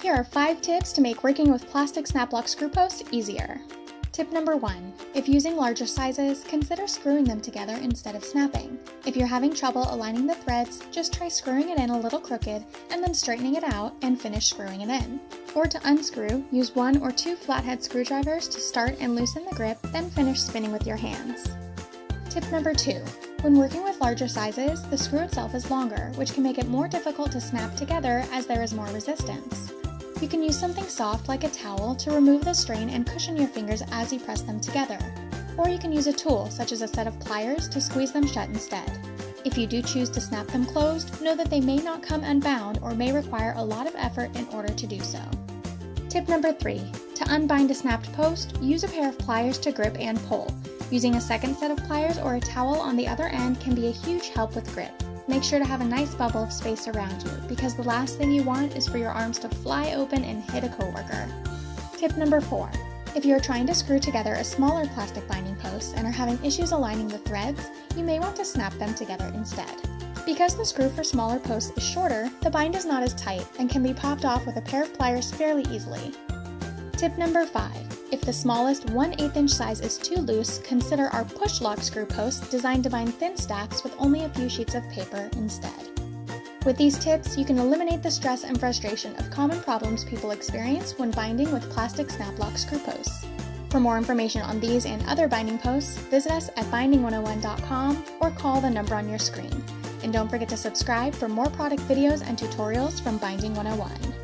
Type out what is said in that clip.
Here are 5 tips to make working with plastic snap lock screw posts easier. Tip number 1. If using larger sizes, consider screwing them together instead of snapping. If you're having trouble aligning the threads, just try screwing it in a little crooked and then straightening it out and finish screwing it in. Or to unscrew, use 1 or 2 flathead screwdrivers to start and loosen the grip, then finish spinning with your hands. Tip number 2. When working with larger sizes, the screw itself is longer, which can make it more difficult to snap together as there is more resistance. You can use something soft like a towel to remove the strain and cushion your fingers as you press them together. Or you can use a tool, such as a set of pliers, to squeeze them shut instead. If you do choose to snap them closed, know that they may not come unbound or may require a lot of effort in order to do so. Tip number 3. To unbind a snapped post, use a pair of pliers to grip and pull. Using a second set of pliers or a towel on the other end can be a huge help with grip. Make sure to have a nice bubble of space around you, because the last thing you want is for your arms to fly open and hit a coworker. Tip number 4. If you are trying to screw together a smaller plastic binding post and are having issues aligning the threads, you may want to snap them together instead. Because the screw for smaller posts is shorter, the bind is not as tight and can be popped off with a pair of pliers fairly easily. Tip number 5. If the smallest 1/8 inch size is too loose, consider our push lock screw post designed to bind thin stacks with only a few sheets of paper instead. With these tips, you can eliminate the stress and frustration of common problems people experience when binding with plastic snap lock screw posts. For more information on these and other binding posts, visit us at binding101.com or call the number on your screen. And don't forget to subscribe for more product videos and tutorials from Binding 101.